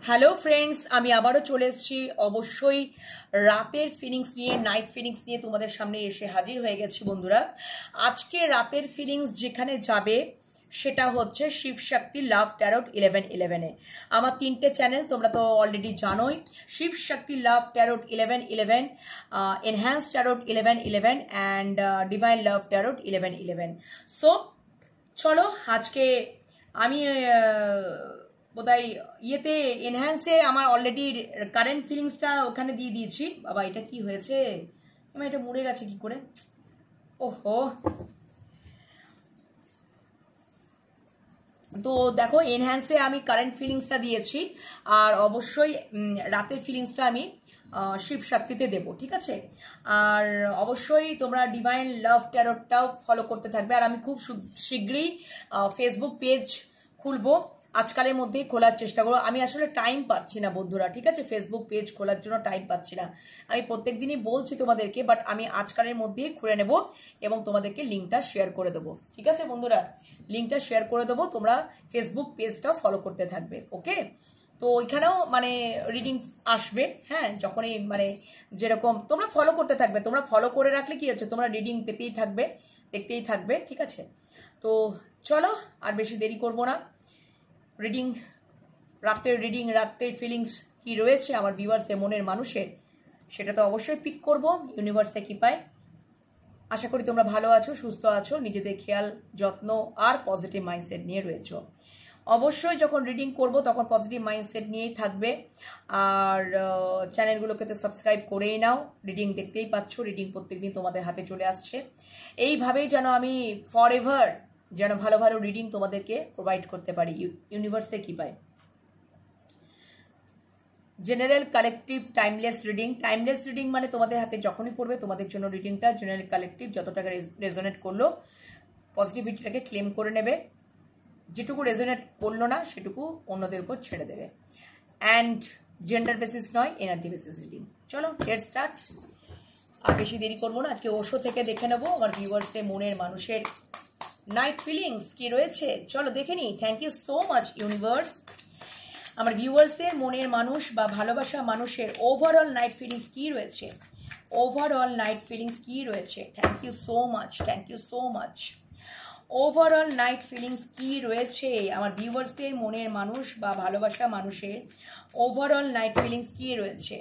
Hello friends, আমি আবারও চলে এসেছি অবশ্যই রাতের ফিলিংস নিয়ে, নাইট ফিলিংস নিয়ে তোমাদের সামনে এসে হাজির হয়ে গেছি বন্ধুরা। আজকে রাতের ফিলিংস যেখানে যাবে সেটা হচ্ছে শিবশক্তি লাভ ট্যারোট 1111-এ। আমার 3টে চ্যানেল তোমরা তো অলরেডি জানোই, শিবশক্তি লাভ tarot 1111, enhance tarot 1111 and divine love tarot 1111। So চলো আজকে আমি বোধহয় ইয়েতে এনহ্যান্সে আমার অলরেডি কারেন্ট ফিলিংসটা ওখানে দিয়ে দিয়েছি। বাবা এটা কি হয়েছে, আমার এটা মুড়ে গেছে কি করে, ওহো। তো দেখো এনহ্যান্সে আমি কারেন্ট ফিলিংসটা দিয়েছি, আর অবশ্যই রাতের ফিলিংসটা আমি শিবশক্তিতে দেবো, ঠিক আছে। আর অবশ্যই তোমরা ডিভাইন লাভ ট্যারোটটাও ফলো করতে থাকবে। আর আমি খুব শীঘ্রই ফেসবুক পেজ খুলবো, আজকালের মধ্যেই খোলার চেষ্টা করবো। আমি আসলে টাইম পাচ্ছি না বন্ধুরা, ঠিক আছে, ফেসবুক পেজ খোলার জন্য টাইম পাচ্ছি না। আমি প্রত্যেক দিনই বলছি তোমাদেরকে, বাট আমি আজকালের মধ্যেই খুলে নেব এবং তোমাদেরকে লিঙ্কটা শেয়ার করে দেবো, ঠিক আছে বন্ধুরা। লিঙ্কটা শেয়ার করে দেবো, তোমরা ফেসবুক পেজটাও ফলো করতে থাকবে, ওকে। তো ওইখানেও মানে রিডিং আসবে, হ্যাঁ, যখনই মানে যেরকম তোমরা ফলো করতে থাকবে। তোমরা ফলো করে রাখলে কি আছে, তোমরা রিডিং পেতেই থাকবে, দেখতেই থাকবে, ঠিক আছে। তো চলো আর বেশি দেরি করব না। রিডিং, রাতের ফিলিংস কি রয়েছে আমার ভিউয়ার্সদের, মনের মানুষের, সেটা তো অবশ্যই পিক করব। ইউনিভার্সে কি পায়। আশা করি তোমরা ভালো আছো, সুস্থ আছো, নিজেদের খেয়াল যত্ন আর পজিটিভ মাইন্ডসেট নিয়ে রয়েছো। অবশ্যই যখন রিডিং করব তখন পজিটিভ মাইন্ডসেট নিয়েই থাকবে। আর চ্যানেলগুলোকে তো সাবস্ক্রাইব করেই নাও, রিডিং দেখতেই পাচ্ছ, রিডিং প্রত্যেকদিন তোমাদের হাতে চলে আসছে। এইভাবেই যেন আমি ফরএভার যেন ভালো ভালো রিডিং তোমাদেরকে প্রোভাইড করতে পারি। ইউনিভার্সে কি পায়। General collective timeless reading. Timeless reading মানে তোমাদের হাতে যখনই পড়বে তোমাদের জন্য রিডিংটা জেনারেল কালেকটিভ যত টাকা রেজোনেট করলো পজিটিভিটিটাকে ক্লেম করে নেবে, যেটুকু রেজোনেট করলো না সেটুকু অন্যদের উপর ছেড়ে দেবে। অ্যান্ড জেন্ডার বেসিস নয়, এনার্জি বেসিস রিডিং। চলো লেটস স্টার্ট। আর বেশি দেরি করবো না, আজকে ওশো থেকে দেখে নেবো আমার ভিউয়ার্সের মনের মানুষের নাইট ফিলিংস কি রয়েছে। চলো দেখে নিই। Thank you so much universe. আমার ভিউয়ার্সদের মনের মানুষ বা ভালোবাসা মানুষের ওভারঅল নাইট ফিলিংস কি রয়েছে, ওভারঅল নাইট ফিলিংস কি রয়েছে। Thank you so much, thank you so much. Overall night feelings কি রয়েছে আমার ভিউয়ার্সদের মনের মানুষ বা ভালোবাসা মানুষের, ওভারঅল নাইট ফিলিংস কি রয়েছে,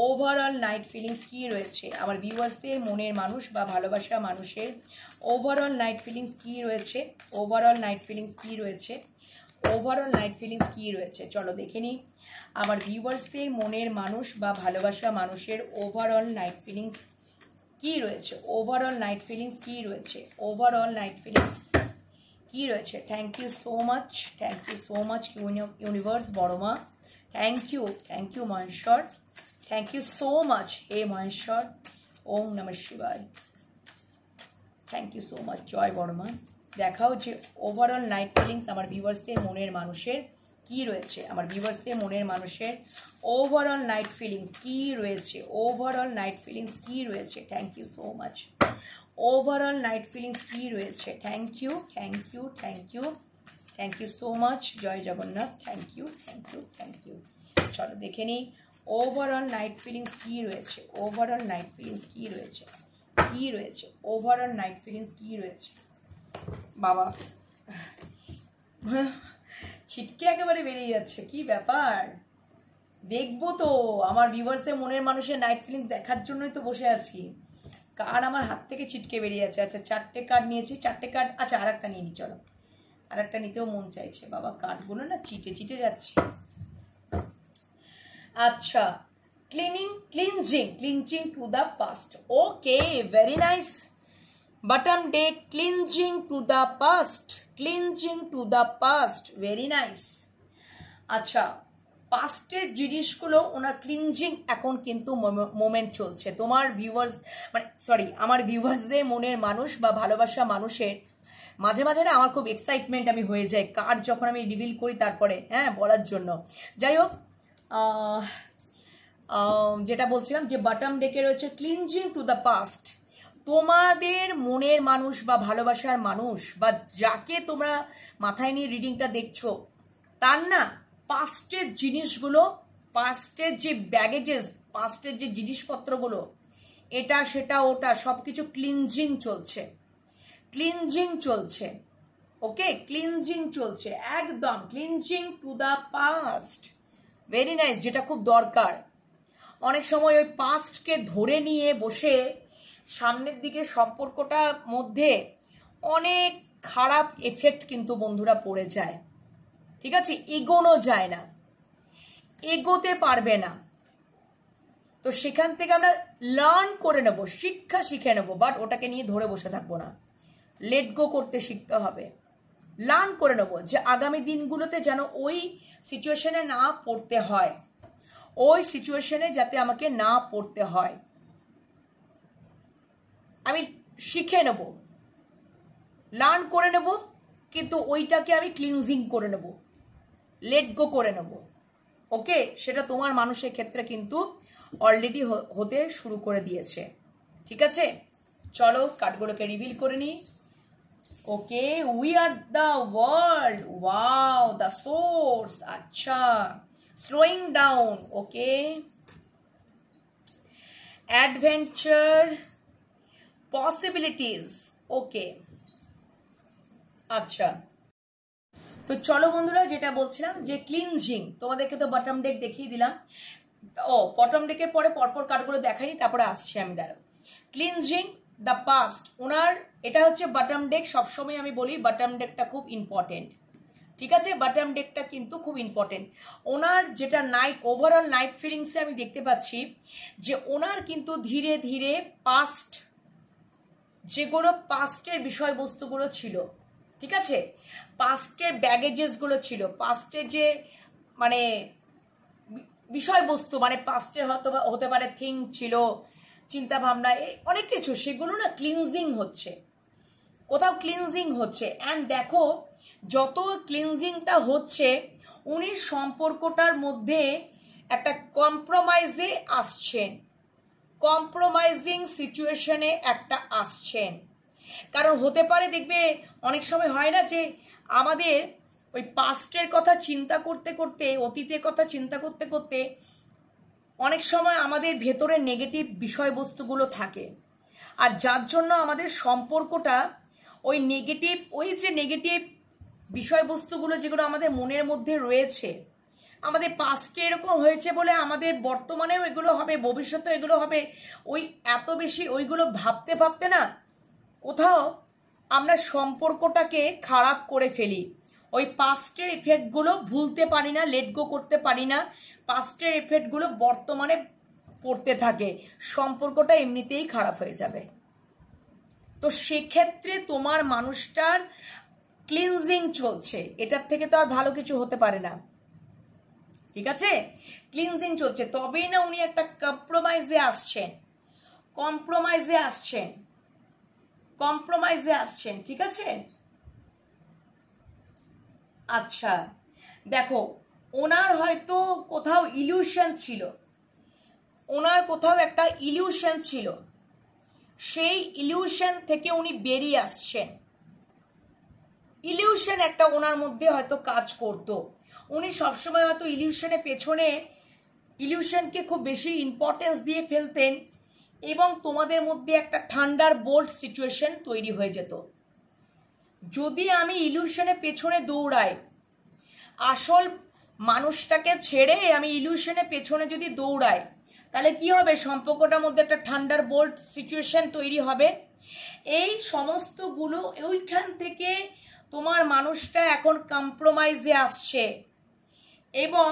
ওভারঅল নাইট ফিলিংস কি রয়েছে আমার ভিউয়ার্সদের মনের মানুষ বা ভালোবাসা মানুষের, ওভারঅল নাইট ফিলিংস কি রয়েছে, ওভারঅল নাইট ফিলিংস কি রয়েছে, ওভারঅল নাইট ফিলিংস কি রয়েছে। চলো দেখে নিই আমার ভিউয়ার্সদের মনের মানুষ বা ভালোবাসা মানুষের ওভারঅল নাইট ফিলিংস কি রয়েছে, ওভারঅল নাইট ফিলিংস কি রয়েছে, ওভারঅল নাইট ফিলিংস কি রয়েছে। Thank you so much, thank you so much universe Baroma. Thank you Maheshwar, thank you so much হে মহেশ্বর। ওম নমঃ শিবায়। থ্যাংক ইউ সো মাচ, জয় বড়মা। দেখাও যে ওভারঅল নাইট ফিলিংস আমার ভিউয়ার্সদের মনের মানুষের কি রয়েছে, আমার ভিউয়ার্সদের মনের মানুষের ওভারঅল নাইট ফিলিংস কি রয়েছে, ওভারঅল নাইট ফিলিংস কি রয়েছে। Thank you so much. Overall night feelings কি রয়েছে। Thank you, thank you, thank you, thank you so much, জয় Jagannath. Thank you, thank you, thank you. চলো দেখে নিই ওভারঅল নাইট ফিলিংস কি রয়েছে, ওভারঅল নাইট ফিলিংস কি রয়েছে, কি রয়েছে, ওভারঅল নাইট ফিলিংস কি রয়েছে। বাবা ছিটকে একেবারে বেরিয়ে যাচ্ছে, কি ব্যাপার। দেখবো তো আমার ভিউয়ার্সদের মনের মানুষের নাইট ফিলিংস দেখার জন্যই তো বসে আছি। কার্ড আমার হাত থেকে ছিটকে বেরিয়ে যাচ্ছে। আচ্ছা 4টে কার্ড নিয়েছি, 4টে কার্ড, আচ্ছা আর একটা নিয়ে নি, চলো আর একটা নিতেও মন চাইছে। বাবা কার্ডগুলো না চিটে চিটে যাচ্ছে। আচ্ছা cleansing to the past. Okay, very nice. Bottom day, cleansing to the past, cleansing to the past, very nice. আচ্ছা পাস্টের জিনিসগুলো ওনার ক্লিনজিং এখন কিন্তু মোমেন্ট চলছে। তোমার ভিউয়ার্স মানে সরি আমার ভিউয়ার্সদের মনের মানুষ বা ভালোবাসা মানুষের মাঝে মাঝে না আমার খুব এক্সাইটমেন্ট আমি হয়ে যায় কার্ড যখন আমি রিভিল করি তারপরে, হ্যাঁ, বলার জন্য। যাই হোক, যেটা বলছিলাম যে বটম ডেকে রয়েছে ক্লিনজিং টু দ্য পাস্ট। তোমাদের মনের মানুষ বা ভালোবাসার মানুষ বা যাকে তোমরা মাথায় নিয়ে রিডিংটা দেখছো তার না পাস্টের জিনিসগুলো, পাস্টের যে ব্যাগেজেস, পাস্টের যে জিনিসপত্রগুলো, এটা সেটা ওটা সব কিছু ক্লিনজিং চলছে, ক্লিনজিং চলছে। ওকে, ক্লিনজিং চলছে, একদম cleansing to the past. Very nice, যেটা খুব দরকার। অনেক সময় ওই পাস্টকে ধরে নিয়ে বসে সামনের দিকে সম্পর্কটার মধ্যে অনেক খারাপ এফেক্ট কিন্তু বন্ধুরা পড়ে যায়। ঠিক আছে, এগোনো যায় না, এগোতে পারবে না। তো সেখান থেকে আমরা লার্ন করে নেব, শিক্ষা শিখে নেব, বাট ওটাকে নিয়ে ধরে বসে থাকবো না, লেট গো করতে শিখতে হবে। লার্ন করে নেব যে আগামী দিনগুলোতে যেন ওই সিচুয়েশনে না পড়তে হয়, ওই সিচুয়েশনে যাতে আমাকে না পড়তে হয়, আমি শিখে নেব, লার্ন করে নেব, কিন্তু ওইটাকে আমি ক্লিনজিং করে নেব, লেট গো করে নেব। ওকে, সেটা তোমার মানুষের ক্ষেত্রে কিন্তু অলরেডি হতে শুরু করে দিয়েছে। ঠিক আছে, চলো কার্ডগুলোকে রিভিল করে নিই। Okay, we are the world, wow, the source, আচ্ছা, slowing down, okay, adventure, possibilities, okay, আচ্ছা। তো চলো বন্ধুরা, যেটা বলছিলাম যে ক্লিনজিং, তোমাদেরকে তো বটম ডেক দেখিয়ে দিলাম। ও, বটম ডেকের পরে পরপর কার্ডগুলো দেখাইনি, তারপরে আসছি আমি, দাঁড়াও। ক্লিনজিং দ্য পাস্ট, ওনার এটা হচ্ছে বটম ডেক। সবসময় আমি বলি বটম ডেকটা খুব ইম্পর্টেন্ট। ঠিক আছে, বটম ডেকটা কিন্তু খুব ইম্পর্টেন্ট। ওনার যেটা নাইট, ওভারঅল নাইট ফিলিংসে আমি দেখতে পাচ্ছি যে ওনার কিন্তু ধীরে ধীরে পাস্ট, যেগুলো পাস্টের বিষয়বস্তুগুলো ছিল, ঠিক আছে, পাস্টের ব্যাগেজেসগুলো ছিল, পাস্টের যে মানে বিষয়বস্তু, মানে পাস্টের হয়তো হতে পারে থিং ছিল, চিন্তা ভাবনা, অনেক কিছু, সেগুলো না ক্লিনজিং হচ্ছে, কোথাও ক্লিনজিং হচ্ছে। অ্যান্ড দেখো, যত ক্লিনজিংটা হচ্ছে উনি সম্পর্কটার মধ্যে একটা কম্প্রোমাইজে আসছেন, কম্প্রোমাইজিং সিচুয়েশনে একটা আসছেন। কারণ হতে পারে, দেখবে অনেক সময় হয় না যে আমাদের ওই পাস্টের কথা চিন্তা করতে করতে, অতীতের কথা চিন্তা করতে করতে অনেক সময় আমাদের ভেতরে নেগেটিভ বিষয়বস্তুগুলো থাকে, আর যার জন্য আমাদের সম্পর্কটা ওই নেগেটিভ, ওই যে নেগেটিভ বিষয়বস্তুগুলো যেগুলো আমাদের মনের মধ্যে রয়েছে, আমাদের পাস্টে এরকম হয়েছে বলে আমাদের বর্তমানেও এগুলো হবে, ভবিষ্যতেও এগুলো হবে, ওই এত বেশি ওইগুলো ভাবতে ভাবতে না কোথাও আমরা সম্পর্কটাকে খারাপ করে ফেলি। ওই পাস্টের এফেক্টগুলো ভুলতে পারি না, লেট গো করতে পারি না, পাস্টের এফেক্টগুলো বর্তমানে পড়তে থাকে, সম্পর্কটা এমনিতেই খারাপ হয়ে যাবে। তো সেক্ষেত্রে তোমার মানুষটার ক্লিনজিং চলছে, এটার থেকে তো আর ভালো কিছু হতে পারে না। ঠিক আছে, ক্লিনজিং চলছে, তবেই না উনি একটা কম্প্রোমাইজে আসছেন, কম্প্রোমাইজে আসছেন, কম্প্রোমাইজে আসছেন। ঠিক আছে, আচ্ছা, দেখো, ওনার হয়তো কোথাও ইলিউশন ছিল, ওনার কোথাও একটা ইলিউশন ছিল, সেই ইলিউশন থেকে উনি বেরিয়ে আসছেন। ইলিউশন একটা ওনার মধ্যে হয়তো কাজ করতো, উনি সবসময় হয়তো ইলিউশনের পেছনে, ইলিউশনকে খুব বেশি ইম্পর্টেন্স দিয়ে ফেলতেন, এবং তোমাদের মধ্যে একটা থান্ডার বোল্ট সিচুয়েশন তৈরি হয়ে যেত। যদি আমি ইলিউশনের পেছনে দৌড়াই, আসল মানুষটাকে ছেড়ে আমি ইলিউশনের পেছনে যদি দৌড়াই, তাহলে কি হবে, সম্পর্কটার মধ্যে একটা থান্ডার বোল্ট সিচুয়েশন তৈরি হবে। এই সমস্তগুলো, ওইখান থেকে তোমার মানুষটা এখন কম্প্রোমাইজে আসছে, এবং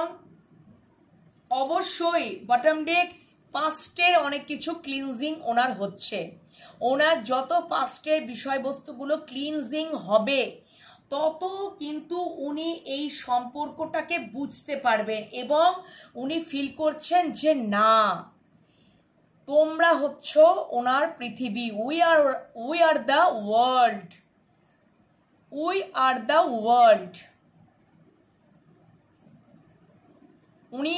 অবশ্যই বটম ডেক পাস্টের অনেক কিছু ক্লিনজিং ওনার হচ্ছে। ওনার যত পাস্টের বিষয়বস্তুগুলো ক্লিনজিং হবে, তত কিন্তু উনি এই সম্পর্কটাকে বুঝতে পারবেন, এবং উনি ফিল করছেন যে না, তোমরা হচ্ছ ওনার পৃথিবী, we are the world, we are the world. উনি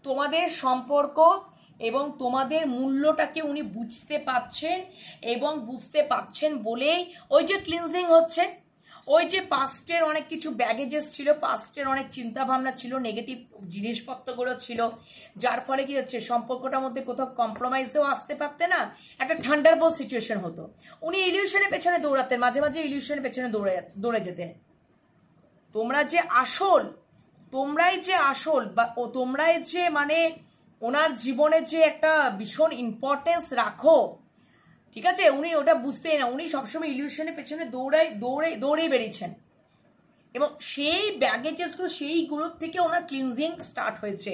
তোমাদের সম্পর্ক এবং তোমাদের মূল্যটাকে উনি বুঝতে পাচ্ছেন, এবং বুঝতে পাচ্ছেন বলেই ওই যে ক্লিনজিং হচ্ছে, ওই যে পাস্টের অনেক কিছু ব্যাগেজেস ছিল, পাস্টের অনেক চিন্তা ভাবনা ছিল, নেগেটিভ জিনিসপত্রগুলো ছিল, যার ফলে কি হচ্ছে সম্পর্কটার মধ্যে কোথাও কম্প্রোমাইজেও আসতে পারতে না, একটা থান্ডারবোল্ট সিচুয়েশন হতো। উনি ইলিউশনের পেছনে দৌড়াতেন, মাঝে মাঝে ইলিউশনের পেছনে দৌড়ে যেতেন। তোমরাই যে আসল বা তোমরাই যে মানে ওনার জীবনে যে একটা ভীষণ ইম্পর্টেন্স রাখো, ঠিক আছে, উনি ওটা বুঝতেই না, উনি সবসময় ইলিউশনের পেছনে দৌড়েই বেরিয়েছেন। এবং সেই ব্যাগেজেসগুলো সেইগুলোর থেকে ওনার ক্লিনজিং স্টার্ট হয়েছে।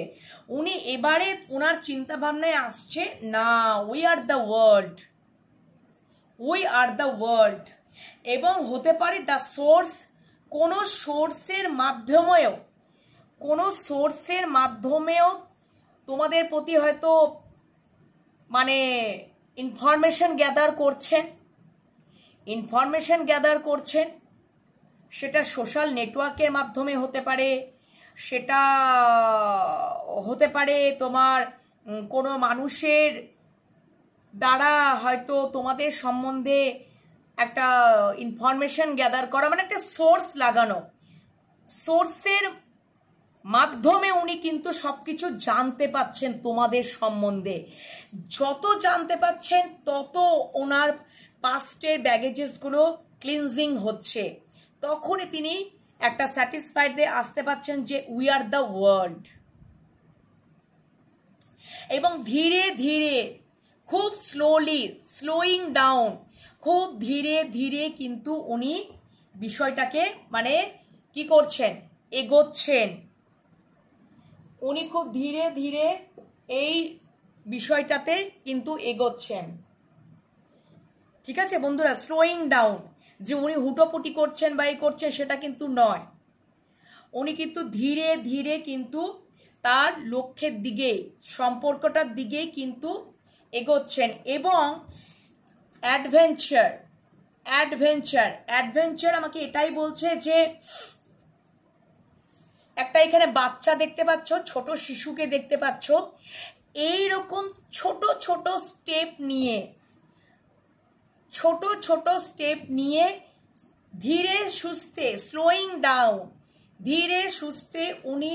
উনি এবারে ওনার চিন্তা ভাবনায় আসছে না, উই আর দ্য ওয়ার্ল্ড, এবং হতে পারে দ্য সোর্স, কোনো সোর্সের মাধ্যমেও তোমাদের প্রতি হয়তো মানে ইনফরমেশন গ্যাদার করছেন, সেটা সোশ্যাল নেটওয়ার্কের মাধ্যমে হতে পারে, সেটা হতে পারে তোমার কোনো মানুষের দ্বারা হয়তো তোমাদের সম্বন্ধে একটা ইনফরমেশন গ্যাদার করা, মানে একটা সোর্স লাগানো, সোর্সের মাধ্যমে উনি কিন্তু সবকিছু জানতে পাচ্ছেন তোমাদের সম্বন্ধে। যত জানতে পাচ্ছেন তত ওনার পাস্টের ব্যাগেজেসগুলো ক্লিনজিং হচ্ছে, তখনই তিনি একটা স্যাটিসফাইড দিয়ে আসতে পাচ্ছেন যে উই আর দ্য ওয়ার্ল্ড। এবং ধীরে ধীরে খুব স্লোয়িং ডাউন, খুব ধীরে ধীরে কিন্তু উনি বিষয়টাকে মানে কি করছেন, এগোচ্ছেন। উনি খুব ধীরে ধীরে এই বিষয়টাতে কিন্তু এগোচ্ছেন, ঠিক আছে বন্ধুরা। স্লোয়িং ডাউন, যে উনি হুটোপুটি করছেন বা এই করছেন সেটা কিন্তু নয়, উনি কিন্তু ধীরে ধীরে কিন্তু তার লক্ষ্যের দিকে, সম্পর্কটার দিকে কিন্তু এগোচ্ছেন। এবং অ্যাডভেঞ্চার আমাকে এটাই বলছে যে একটা এখানে বাচ্চা দেখতে পাচ্ছ, ছোট শিশুকে দেখতে পাচ্ছ, এইরকম ছোট ছোট স্টেপ নিয়ে ধীরে সুস্থে, স্লোয়িং ডাউন, ধীরে সুস্থে উনি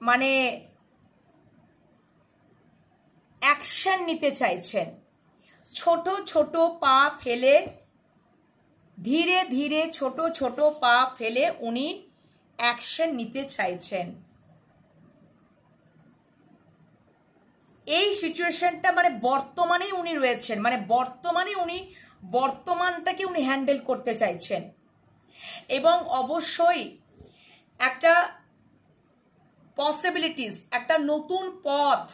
মানে অ্যাকশন নিতে চাইছেন। ছোট ছোট পা ফেলে, ধীরে ধীরে ছোট ছোট পা ফেলে উনি অ্যাকশন নিতে চাইছেন। এই সিচুয়েশনটা মানে বর্তমানেই উনি রয়েছেন, মানে বর্তমানটাকে উনি হ্যান্ডেল করতে চাইছেন। এবং অবশ্যই একটা পসিবিলিটিস, একটা নতুন পথ,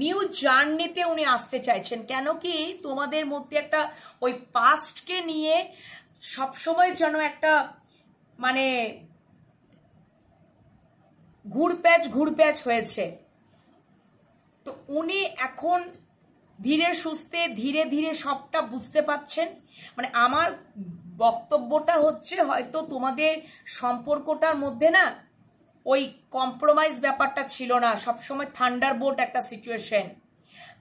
নিউ জার্নিতে উনি আসতে চাইছেন। কেন কি তোমাদের মধ্যে একটা ওই পাস্টকে নিয়ে সবসময় যেন একটা মানে ঘুরপ্যাচ হয়েছে। তো উনি এখন ধীরে সুস্থে ধীরে ধীরে সবটা বুঝতে পাচ্ছেন। মানে আমার বক্তব্যটা হচ্ছে হয়তো তোমাদের সম্পর্কটার মধ্যে না ওই কম্প্রোমাইজ ব্যাপারটা ছিল না, সবসময় থান্ডারবোল্ট একটা সিচুয়েশন।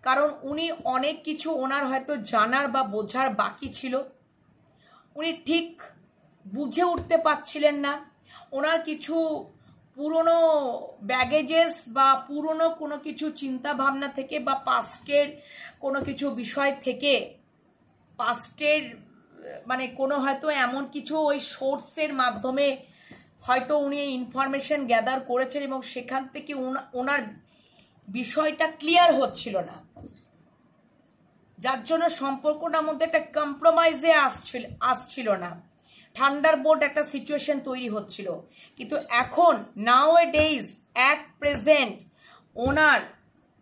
কারণ উনি অনেক কিছু ওনার হয়তো জানার বা বোঝার বাকি ছিল, উনি ঠিক বুঝে উঠতে পারছিলেন না। ওনার কিছু পুরনো ব্যাগেজেস বা পুরনো কোনো কিছু চিন্তা ভাবনা থেকে বা পাস্টের কোনো কিছু বিষয় থেকে, পাস্টের মানে কোনো হয়তো এমন কিছু ওই সোর্সের মাধ্যমে হয়তো উনি ইনফরমেশন গ্যাদার করেছেন এবং সেখান থেকে ওনার বিষয়টা ক্লিয়ার হচ্ছিল না, যার জন্য সম্পর্কটার মধ্যে একটা কম্প্রোমাইজে আসছিল না, থান্ডারবোল্ট একটা সিচুয়েশন তৈরি হচ্ছিল। কিন্তু এখন nowadays at present ওনার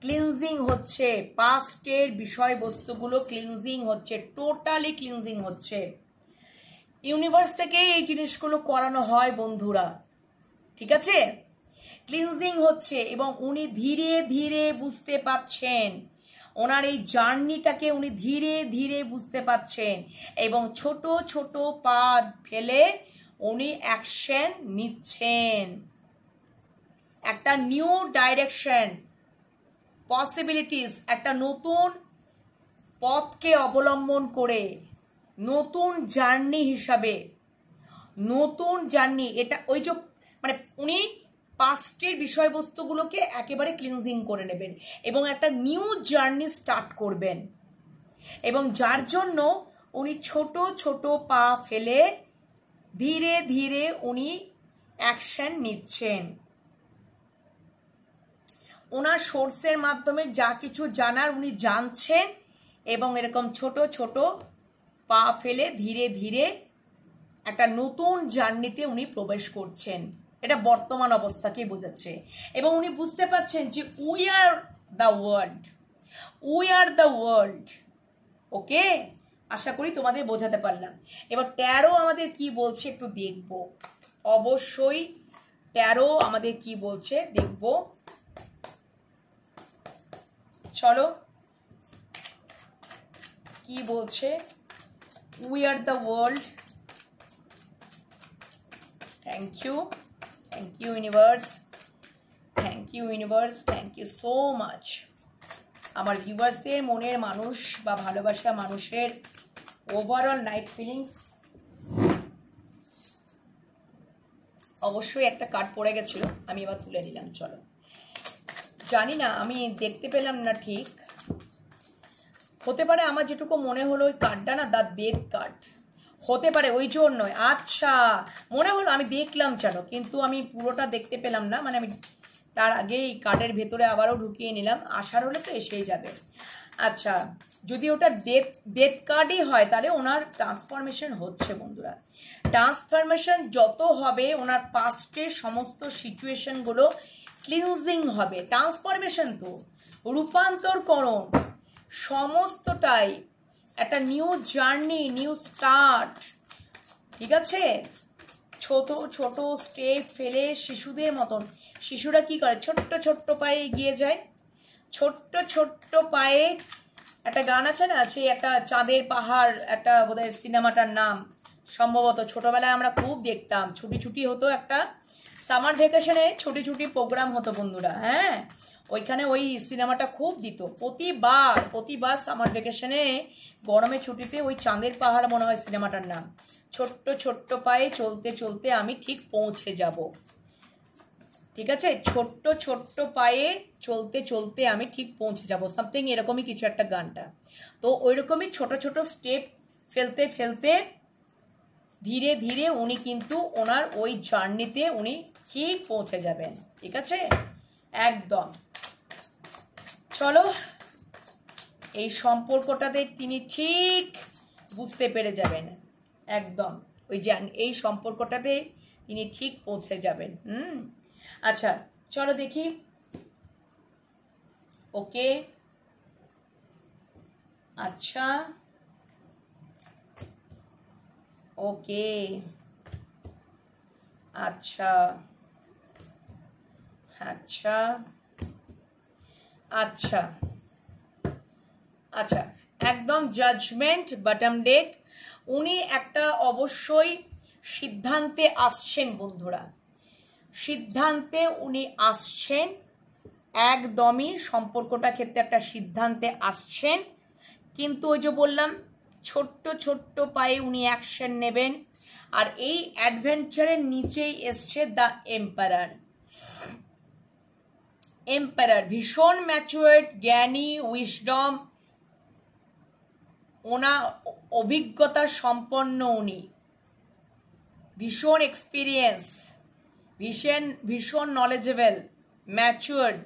ক্লিনজিং হচ্ছে, পাস্টের বিষয়বস্তুগুলো ক্লিনজিং হচ্ছে, টোটালি ক্লিনজিং হচ্ছে। ইউনিভার্স থেকে এই জিনিসগুলো করানো হয় বন্ধুরা, ঠিক আছে। ক্লিনজিং হচ্ছে এবং উনি ধীরে ধীরে বুঝতে পাচ্ছেন, ওনার এই জার্নিটাকে উনি ধীরে ধীরে বুঝতে পাচ্ছেন এবং ছোট ছোট পা ফেলে উনি অ্যাকশন নিচ্ছেন। একটা নিউ ডাইরেকশন, পসিবিলিটিস, একটা নতুন পথকে অবলম্বন করে নতুন জার্নি হিসাবে, নতুন জার্নি, এটা ওই যে মানে উনি পাস্টের বিষয়বস্তুগুলোকে একেবারে ক্লিনজিং করে নেবেন এবং একটা নিউ জার্নি স্টার্ট করবেন, এবং যার জন্য উনি ছোট ছোট পা ফেলে ধীরে ধীরে উনি অ্যাকশন নিচ্ছেন। ওনার সোর্সের মাধ্যমে যা কিছু জানার উনি জানছেন এবং এরকম ছোট ছোট পা ফেলে ধীরে ধীরে একটা নতুন জার্নিতে উনি প্রবেশ করছেন। এটা বর্তমান অবস্থাকেই বোঝাচ্ছে এবং উনি বুঝতে পারছেন যে we are the world, we are the world. Okay, আশা করি তোমাদের বোঝাতে পারলাম। এবার ট্যারো আমাদের কি বলছে একটু দেখব, অবশ্যই ট্যারো আমাদের কি বলছে দেখব। চলো কি বলছে, we are the world. Thank you, thank you universe, thank you universe, thank you so much. আমার ভিউয়ার্সদের মনের মানুষ বা ভালোবাসা মানুষের ওভারঅল নাইট ফিলিংস। অবশ্যই একটা কার্ড পড়ে গেছিল, আমি এবার তুলে নিলাম। চলো, জানি না আমি দেখতে পেলাম না ঠিক, হতে পারে আমার যেটুকু মনে হলো ওই কার্ডটা না দ্য ডেথ কার্ড হতে পারে, ওই জন্যই। আচ্ছা, মনে হলো আমি দেখলাম চলো, কিন্তু আমি পুরোটা দেখতে পেলাম না, মানে আমি তার আগে এই কার্ডের ভেতরে আবারও ঢুকিয়ে নিলাম, আসার হলে তো এসেই যাবে। আচ্ছা, যদি ওটা ডেথ কার্ডই হয় তাহলে ওনার ট্রান্সফরমেশন হচ্ছে বন্ধুরা। ট্রান্সফরমেশন যত হবে ওনার পাস্টের সমস্ত সিচুয়েশনগুলো ক্লিনজিং হবে। ট্রান্সফরমেশন তো রূপান্তরকরণ, সমস্তটাই একটা নিউ জার্নি, নিউ স্টার্ট। ঠিক আছে, ছোট ছোট স্টেপ ফেলে শিশুদের মতন, শিশুরা কি করে ছোট্ট ছোট্ট পায়ে এগিয়ে যায়, ছোট্ট ছোট্ট পায়ে। একটা গান আছে না, সেই একটা চাঁদের পাহাড়, একটা বোধহয় সিনেমাটার নাম, সম্ভবত ছোটবেলায় আমরা খুব দেখতাম, ছুটি ছুটি হতো, একটা সামার ভ্যাকেশনে ছুটি ছুটি প্রোগ্রাম হতো বন্ধুরা। হ্যাঁ, ওইখানে ওই সিনেমাটা খুব দিত প্রতিবার সামার ভ্যাকেশনে, গরমে ছুটিতে, ওই চাঁদের পাহাড় মনে হয় সিনেমাটার নাম। ছোট্ট ছোট্ট পায়ে চলতে চলতে আমি ঠিক পৌঁছে যাব। ঠিক আছে, ছোট্ট ছোট্ট পায়ে চলতে চলতে আমি ঠিক পৌঁছে যাব, সামথিং এরকমই কিছু একটা গানটা। তো ওই রকমই ছোট ছোট স্টেপ ফেলতে ফেলতে ধীরে ধীরে উনি কিন্তু ওনার ওই জার্নিতে উনি ঠিক পৌঁছে যাবেন। ঠিক আছে, একদম। চলো, এই সম্পর্কটাতে তিনি ঠিক বুঝতে পেরে যাবেন, একদম ওই এই সম্পর্কটাতে তিনি ঠিক পৌঁছে যাবেন। আচ্ছা, চলো দেখি। ওকে, আচ্ছা, ওকে, আচ্ছা, আচ্ছা, আচ্ছা, আচ্ছা, একদম জাজমেন্ট বটম ডেক। উনি একটা অবশ্যই সিদ্ধান্তে আসছেন বন্ধুরা, সিদ্ধান্তে উনি আসছেন, একদমই সম্পর্কটা ক্ষেত্রে একটা সিদ্ধান্তে আসছেন। কিন্তু ওই যে বললাম, ছোট্ট ছোট্ট পায়ে উনি অ্যাকশন নেবেন। আর এই অ্যাডভেঞ্চারের নিচেই এসছে দ্য এম্পারার। এম্পারার ভীষণ ম্যাচুয়ার্ড, জ্ঞানী, উইসডম, ওনার অভিজ্ঞতা সম্পন্ন, উনি ভীষণ এক্সপিরিয়েন্স, ভীষণ নলেজেবল, ম্যাচুয়ার্ড।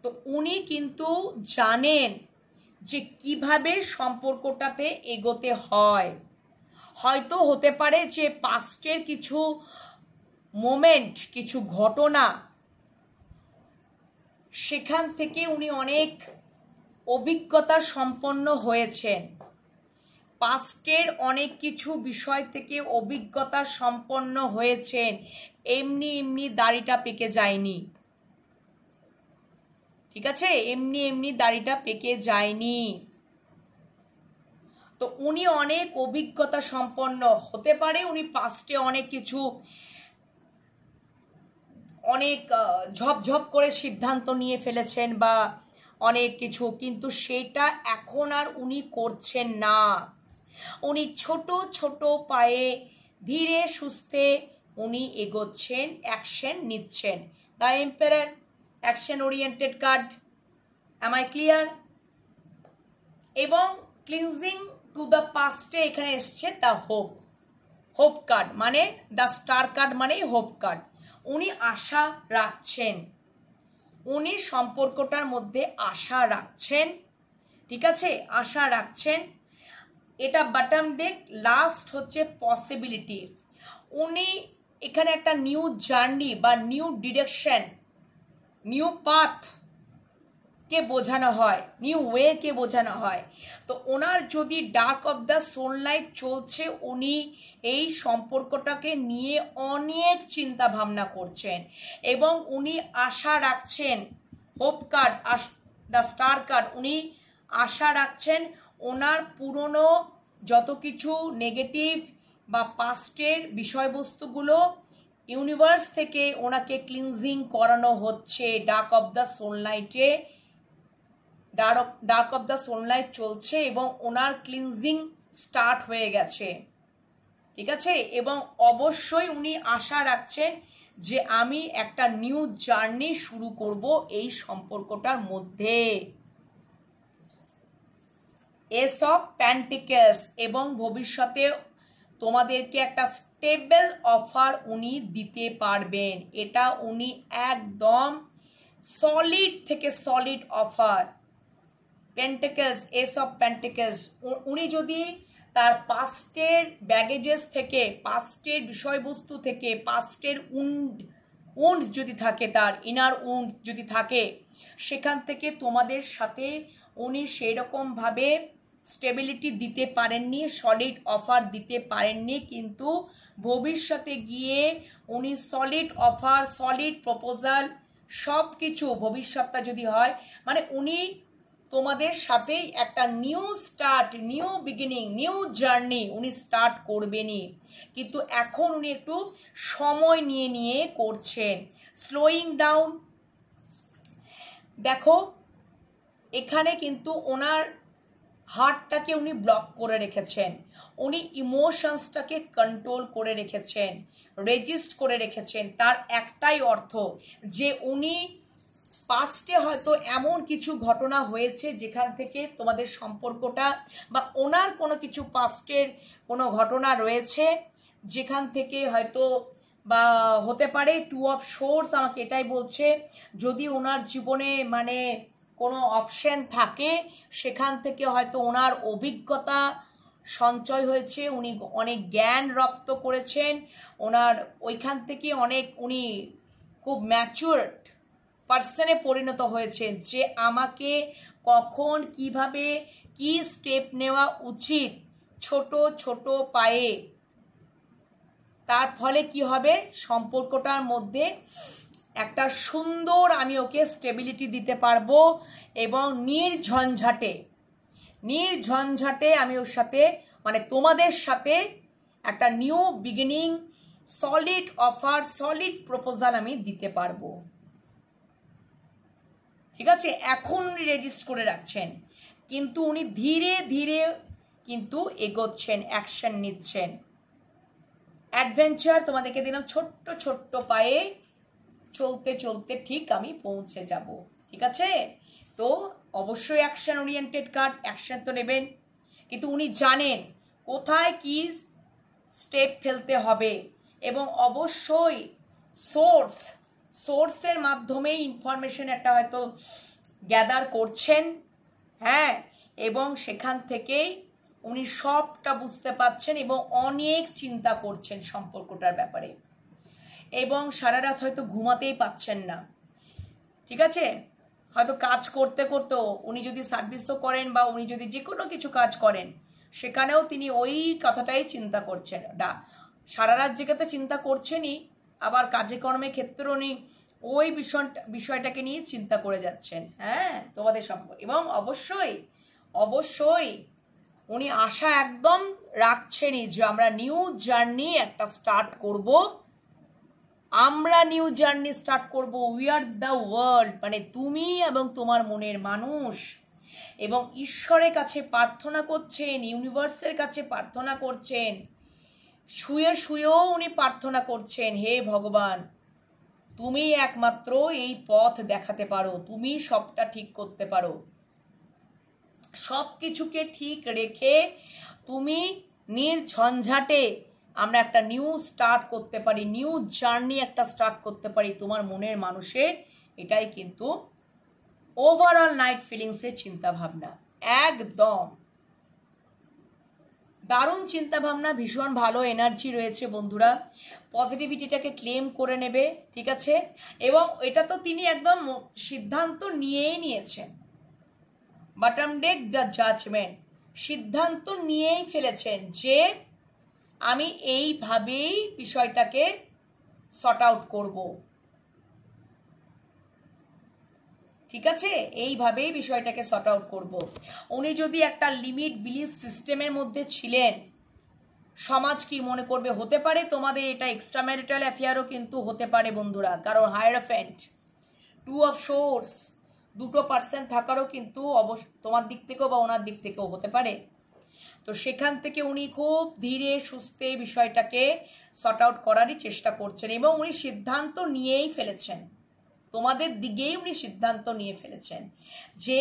তো উনি কিন্তু জানেন যে কিভাবে সম্পর্কটাতে এগোতে হয়। হয়তো হতে পারে যে পাস্টের কিছু মোমেন্ট, কিছু ঘটনা, সেখান থেকে উনি অনেক অভিজ্ঞতা সম্পন্ন হয়েছেন, পাস্টের অনেক কিছু বিষয় থেকে অভিজ্ঞতা সম্পন্ন হয়েছেন, এমনি এমনি দাড়িটা পেকে যায়নি। ঠিক আছে, এমনি এমনি দাড়িটা পেকে যায়নি। তো উনি অনেক অভিজ্ঞতা সম্পন্ন, হতে পারে উনি পাস্টে অনেক কিছু, অনেক ঝপঝপ করে সিদ্ধান্ত নিয়ে ফেলেছেন, বা অনেক কিছু, কিন্তু সেটা এখন আর উনি করছেন না। উনি ছোট ছোট পায়ে ধীরে সুস্থে উনি এগোচ্ছেন, অ্যাকশন নিচ্ছেন। The empire, action oriented card. Am I clear? এবং ক্লিনজিং টু দ্য পাস্টে এখানে এসছে দ্য হোপ। হোপ কার্ড মানে দ্য স্টার কার্ড মানেই হোপ কার্ড। উনি আশা রাখছেন, উনি সম্পর্কটার মধ্যে আশা রাখছেন। ঠিক আছে, আশা রাখছেন। এটা বটম ডেক, লাস্ট হচ্ছে পসিবিলিটি। উনি এখানে একটা নিউ জার্নি বা নিউ ডিরেকশন, নিউ পাথ কে বোঝানো হয়, নিউ ওয়ে কে বোঝানো হয়। তো ওনার যদি ডার্ক অফ দ্য সোললাইট চলছে, উনি এই সম্পর্কটাকে নিয়ে অনেক চিন্তা ভাবনা করছেন এবং উনি আশা রাখছেন। Hope card, the star card, উনি আশা রাখছেন ওনার পুরনো যত কিছু নেগেটিভ বা পাস্টের বিষয়বস্তুগুলো ইউনিভার্স থেকে ওনাকে ক্লিনজিং করানো হচ্ছে। ডার্ক অফ দ্য সোললাইটে ডার্ক অফ দ্য সোললাইট চলছে এবং ওনার ক্লিনজিং স্টার্ট হয়ে গেছে। ঠিক আছে, এবং অবশ্যই উনি আশা রাখছেন যে আমি একটা নিউ জার্নি শুরু করব এই সম্পর্কটার মধ্যে। এস অফ প্যান্টিকেলস, এবং ভবিষ্যতে তোমাদেরকে একটা স্টেবল অফার উনি দিতে পারবেন। এটা উনি একদম সলিড থেকে solid offer. Pentacles, S of pentacles, উনি যদি তার পাস্টের ব্যাগেজেস থেকে, পাস্টের বিষয়বস্তু থেকে, পাস্টের উন্ড যদি থাকে, তার ইনার উন্ড যদি থাকে, সেখান থেকে তোমাদের সাথে উনি সেরকমভাবে স্টেবিলিটি দিতে পারেননি, সলিড অফার দিতে পারেননি, কিন্তু ভবিষ্যতে গিয়ে উনি সলিড অফার, সলিড প্রপোজাল সব কিছু ভবিষ্যৎটা যদি হয়, মানে উনি তোমাদের সাথেই একটা new start, new beginning, new journey উনি স্টার্ট করবেনই। কিন্তু এখন উনি একটু সময় নিয়ে নিয়ে করছেন, স্লোয়িং ডাউন। দেখো এখানে কিন্তু ওনার হার্টটাকে উনি ব্লক করে রেখেছেন, উনি ইমোশনসটাকে কন্ট্রোল করে রেখেছেন, রেজিস্ট করে রেখেছেন। তার একটাই অর্থ যে উনি পাস্টে হয়তো এমন কিছু ঘটনা হয়েছে যেখান থেকে তোমাদের সম্পর্কটা, বা ওনার কোনো কিছু পাস্টের কোনো ঘটনা রয়েছে যেখান থেকে হয়তো, বা হতে পারে টু অফ সোর্স আমাকে এটাই বলছে, যদি ওনার জীবনে মানে কোনো অপশন থাকে সেখান থেকে হয়তো ওনার অভিজ্ঞতা সঞ্চয় হয়েছে, উনি অনেক জ্ঞান রপ্ত করেছেন, ওনার ওইখান থেকে অনেক উনি খুব ম্যাচিউরড পার্সনে পরিণত হয়েছে যে আমাকে কখন কিভাবে কি স্টেপ নেওয়া উচিত ছোট ছোট পায়ে। তার ফলে কি হবে, সম্পর্কটার মধ্যে একটা সুন্দর আমি ওকে স্টেবিলিটি দিতে পারবো এবং নির্ঝঞ্ঝাটে আমি ওর সাথে, মানে তোমাদের সাথে একটা new beginning, solid offer, solid proposal আমি দিতে পারবো। ঠিক আছে, এখন উনি রেজিস্ট করে রাখছেন, কিন্তু উনি ধীরে ধীরে কিন্তু এগোচ্ছেন, অ্যাকশন নিচ্ছেন। অ্যাডভেঞ্চার তোমাদেরকে দিলাম, ছোট্ট ছোট্ট পায়ে চলতে চলতে ঠিক আমি পৌঁছে যাব। ঠিক আছে, তো অবশ্যই অ্যাকশন ওরিয়েন্টেড কার্ড, অ্যাকশন তো নেবেন, কিন্তু উনি জানেন কোথায় কি স্টেপ ফেলতে হবে এবং অবশ্যই সোর্সের মাধ্যমেই ইনফরমেশন একটা হয়তো গ্যাদার করছেন। হ্যাঁ, এবং সেখান থেকেই উনি সবটা বুঝতে পাচ্ছেন এবং অনেক চিন্তা করছেন সম্পর্কটার ব্যাপারে, এবং সারা রাত হয়তো ঘুমাতেই পাচ্ছেন না। ঠিক আছে, হয়তো কাজ করতে করতেও, উনি যদি সার্ভিসও করেন বা উনি যদি যে কোনো কিছু কাজ করেন, সেখানেও তিনি ওই কথাটাই চিন্তা করছেন। সারা রাত জেগে চিন্তা করছেনই, আবার কাজে কর্মের ক্ষেত্রে উনি ওই বিষয়টাকে নিয়ে চিন্তা করে যাচ্ছেন। হ্যাঁ, তোমাদের সম্পর্ক, এবং অবশ্যই উনি আশা একদম রাখছেনই যে আমরা নিউ জার্নি একটা স্টার্ট করব আমরা নিউ জার্নি স্টার্ট করব। উই আর দ্য ওয়ার্ল্ড, মানে তুমি এবং তোমার মনের মানুষ, এবং ঈশ্বরের কাছে প্রার্থনা করছেন, ইউনিভার্সের কাছে প্রার্থনা করছেন, শুয়ে শুয়েও উনি প্রার্থনা করছেন, হে ভগবান তুমি একমাত্র এই পথ দেখাতে পারো, তুমি সবটা ঠিক করতে পারো, সব কিছুকে ঠিক রেখে তুমি নির্ঝঞ্ঝাটে আমরা একটা নিউ স্টার্ট করতে পারি, নিউ জার্নি একটা স্টার্ট করতে পারি তোমার মনের মানুষের। এটাই কিন্তু ওভারঅল নাইট ফিলিংসের চিন্তাভাবনা। একদম দারুণ চিন্তাভাবনা, ভীষণ ভালো এনার্জি রয়েছে বন্ধুরা। পজিটিভিটিটাকে ক্লেম করে নেবে, ঠিক আছে? এবং এটা তো তিনি একদম সিদ্ধান্ত নিয়েই নিয়েছেন। বটম ডেক দ্য জাজমেন্ট, সিদ্ধান্ত নিয়েই ফেলেছেন যে আমি এইভাবেই বিষয়টাকে সর্ট আউট করব, ঠিক আছে? এইভাবেই বিষয়টাকে সর্ট আউট করব। উনি যদি একটা লিমিট বিলিফ সিস্টেমের মধ্যে ছিলেন, সমাজ কি মনে করবে হতে পারে, তোমাদের এটা এক্সট্রা ম্যারিটাল অ্যাফেয়ারও কিন্তু হতে পারে বন্ধুরা, কারণ হায়ারফ্যান্ট, টু অফ সোর্স, দুটো পার্সেন্ট থাকারও কিন্তু তোমার দিক থেকেও বা ওনার দিক থেকেও হতে পারে। তো সেখান থেকে উনি খুব ধীরে সুস্থে বিষয়টাকে সর্ট আউট করারই চেষ্টা করছেন, এবং উনি সিদ্ধান্ত নিয়েই ফেলেছেন, তোমাদের দিকেই উনি সিদ্ধান্ত নিয়ে ফেলেছেন। যে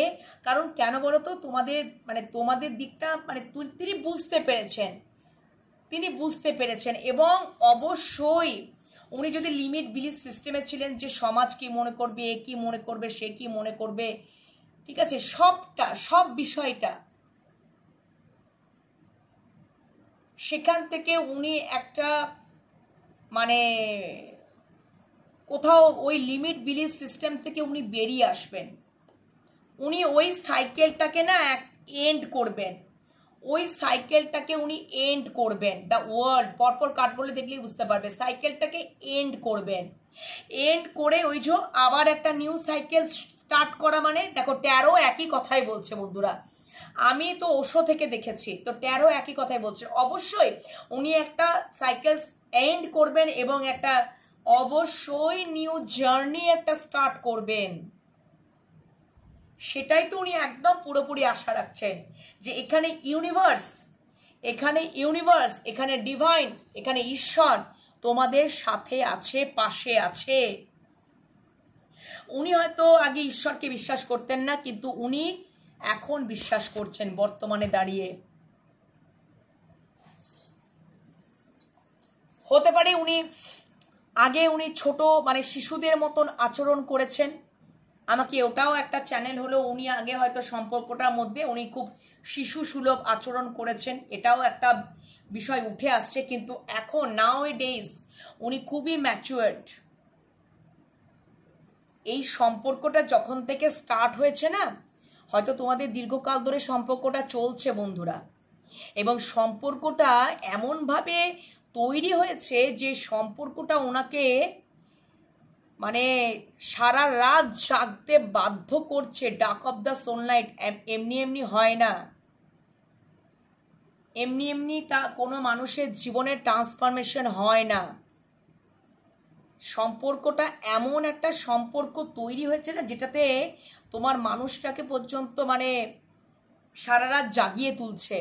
কারণ কেন বলো তো, তোমাদের দিকটা তিনি বুঝতে পেরেছেন, এবং অবশ্যই উনি যদি লিমিট বিলিফ সিস্টেমে ছিলেন যে সমাজ কি মনে করবে, এ কি মনে করবে, সে কি মনে করবে, ঠিক আছে, সব বিষয়টা, সেখান থেকে উনি একটা কোথাও ওই লিমিট বিলিফ সিস্টেম থেকে উনি বেরিয়ে আসবেন। উনি ওই সাইকেলটাকে এন্ড করবেন, ওই সাইকেলটাকে উনি এন্ড করবেন। দ্য ওয়ার্ল্ড, পরপর কাটগুলো দেখলেই বুঝতে পারবে, সাইকেলটাকে এন্ড করবেন। এন্ড করে ওই যে আবার একটা নিউ সাইকেল স্টার্ট করা, দেখো ট্যারো একই কথাই বলছে বন্ধুরা, আমি তো ওশো থেকে দেখেছি, তো ট্যারো একই কথাই বলছে। অবশ্যই উনি একটা সাইকেল এন্ড করবেন এবং একটা অবশ্যই নিউ জার্নি একটা স্টার্ট করবেন। সেটাই তো উনি একদম পুরোপুরি আশা রাখছেন, যে এখানে ইউনিভার্স, এখানে ডিভাইন, এখানে ঈশ্বর তোমাদের সাথে আছে, পাশে আছে। উনি হয়তো আগে ঈশ্বরকে বিশ্বাস করতেন না, কিন্তু উনি এখন বিশ্বাস করছেন বর্তমানে দাঁড়িয়ে। হতে পারে উনি ছোট শিশুদের মতন আচরণ করেছেন, আমাকে ওটাও একটা চ্যানেল হলো, উনি আগে হয়তো সম্পর্কটার মধ্যে উনি খুব শিশু সুলভ আচরণ করেছেন, এটাও একটা বিষয় উঠে আসছে। কিন্তু এখন নাও এ ডেজ উনি খুবই ম্যাচুয়ার্ড। এই সম্পর্কটা যখন থেকে স্টার্ট হয়েছে না, হয়তো তোমাদের দীর্ঘকাল ধরে সম্পর্কটা চলছে বন্ধুরা, এবং সম্পর্কটা এমনভাবে তৈরি হয়েছে যে সম্পর্কটা ওনাকে সারা রাত জাগতে বাধ্য করছে। ডাক অফ দ্য সানলাইট এমনি হয় না, এমনি তা কোনো মানুষের জীবনে ট্রান্সফরমেশন হয় না। সম্পর্কটা এমন একটা সম্পর্ক তৈরি হয়েছে না, যেটাতে তোমার মানুষটাকে পর্যন্ত সারা রাত জাগিয়ে তুলছে,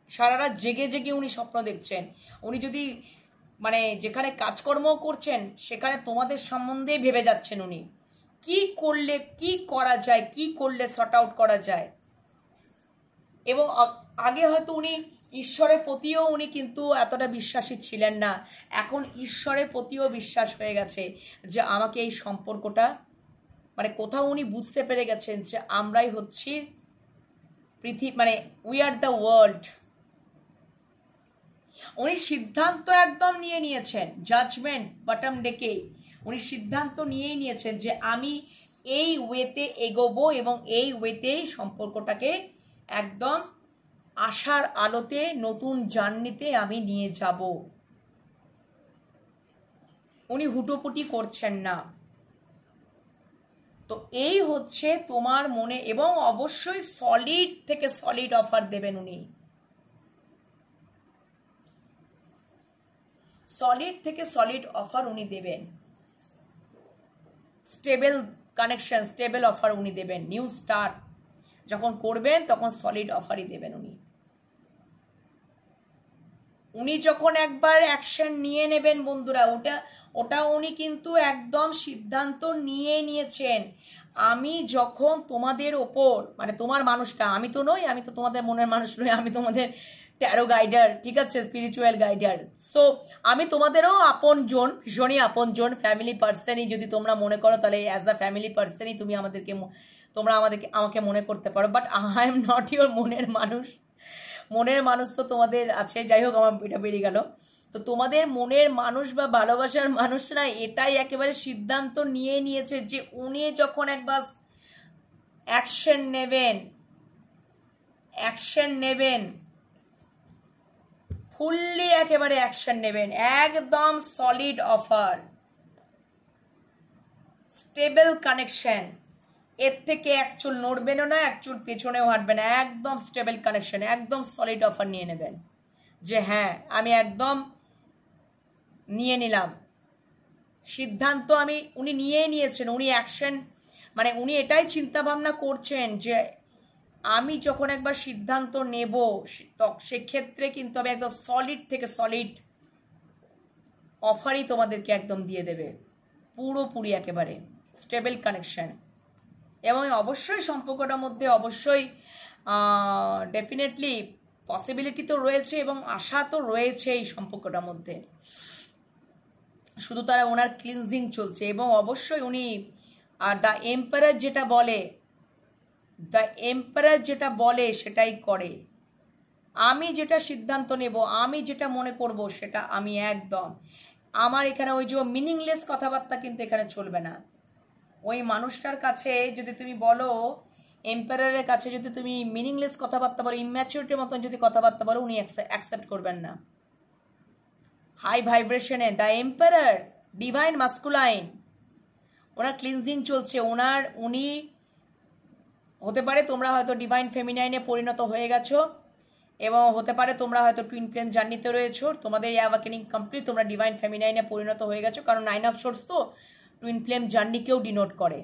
সারা রাত জেগে জেগে উনি স্বপ্ন দেখছেন। উনি যদি যেখানে কাজকর্ম করছেন সেখানে তোমাদের সম্বন্ধেই ভেবে যাচ্ছেন, উনি কি করলে কি করা যায়, কি করলে সর্ট আউট করা যায়। এবং আগে হয়তো উনি ঈশ্বরের প্রতিও উনি কিন্তু এতটা বিশ্বাসী ছিলেন না, এখন ঈশ্বরের প্রতিও বিশ্বাস হয়ে গেছে যে আমাকে এই সম্পর্কটা কোথাও উনি বুঝতে পেরে গেছেন যে আমরাই হচ্ছি পৃথিবী, উই আর দ্য ওয়ার্ল্ড। উনি সিদ্ধান্ত একদম নিয়ে নিয়েছেন, জাজমেন্ট বটম ডেকে উনি সিদ্ধান্ত নিয়েই নিয়েছেন যে আমি এই ওয়েতে এগোবো, এবং এই ওয়েতেই সম্পর্কটাকে একদম আশার আলোতে নতুন জার্নিতে আমি নিয়ে যাব। উনি হুটোপুটি করছেন না। তো এই হচ্ছে তোমার মনে, এবং অবশ্যই সলিড থেকে সলিড অফার দেবেন উনি, সলিড থেকে সলিড অফার উনি দেবেন। স্টেবল কানেকশন, স্টেবল অফার উনি দেবেন। নিউ স্টার্ট যখন করবেন তখন সলিড অফারই দেবেন উনি। উনি যখন একবার অ্যাকশন নিয়ে নেবেন বন্ধুরা, ওটা উনি কিন্তু একদম সিদ্ধান্ত নিয়ে নিয়েছেন। আমি যখন তোমাদের ওপর, মানে তোমার মানুষটা, আমি তো নই, আমি তো তোমাদের মনের মানুষ নই, আমি তোমাদের ট্যারো গাইডার, ঠিক আছে, স্পিরিচুয়াল গাইডার। সো আমি তোমাদেরও আপনজন, ভীষণই আপনজন, ফ্যামিলি পার্সনই যদি তোমরা মনে করো, তাহলে অ্যাজ আ ফ্যামিলি পার্সনই তুমি তোমরা আমাকে মনে করতে পারো। But I am not your মনের মানুষ। মনের মানুষ তো তোমাদের আছে, যাই হোক আমার এটা বেরিয়ে গেল। তো তোমাদের মনের মানুষ বা ভালোবাসার মানুষ না, এটাই একেবারে সিদ্ধান্ত নিয়ে নিয়েছে যে উনি যখন একবার অ্যাকশন নেবেন, ফুললি একেবারে অ্যাকশন নেবেন, একদম সলিড অফার, স্টেবল কানেকশন, এর থেকে এক চুল নড়বেনও না, এক চুল পেছনেও হাঁটবে না, একদম স্টেবল কানেকশন, একদম সলিড অফার নিয়ে নেবেন যে হ্যাঁ আমি একদম নিয়ে নিলাম সিদ্ধান্ত। উনি নিয়ে নিয়েছেন, উনি অ্যাকশন, মানে উনি এটাই চিন্তা ভাবনা করছেন যে আমি যখন একবার সিদ্ধান্ত নেব সেক্ষেত্রে কিন্তু আমি একদম সলিড থেকে সলিড অফারই তোমাদেরকে একদম দিয়ে দেবে, পুরোপুরি একেবারে স্টেবল কানেকশন। এবং অবশ্যই সম্পর্কটার মধ্যে অবশ্যই ডেফিনেটলি পসিবিলিটি তো রয়েছে এবং আশা তো রয়েছে এই সম্পর্কটার মধ্যে। শুধু তারা ওনার ক্লিনজিং চলছে এবং অবশ্যই উনি আর দ্য এম্পারার যেটা বলে সেটাই করে। আমি যেটা সিদ্ধান্ত নেব, আমি যেটা মনে করব সেটা আমি একদম, আমার এখানে ওই যে মিনিংলেস কথাবার্তা কিন্তু এখানে চলবে না। ওই মানুষটার কাছে যদি তুমি বলো, এম্পায়ারের কাছে যদি তুমি মিনিংলেস কথাবার্তা বলো, ইম্যাচুরিটির মতন যদি কথাবার্তা বলো, উনি অ্যাকসেপ্ট করবেন না। হাই ভাইব্রেশনে দ্য এম্পায়ার, ডিভাইন মাস্কুলাইন, ওনার ক্লিনজিং চলছে। উনি হতে পারে তোমরা হয়তো ডিভাইন ফেমিনাইনে পরিণত হয়ে গেছো, এবং হতে পারে তোমরা হয়তো টুইন ফ্লেম জার্নিতে রয়েছো, তোমাদের এই অ্যাওয়াকেনিং কমপ্লিট, তোমরা ডিভাইন ফেমিনাইনে পরিণত হয়ে গেছো। কারণ 9 অফ সোর্স তো টুইন ফ্লেম জার্নিকেও ডিনোট করে,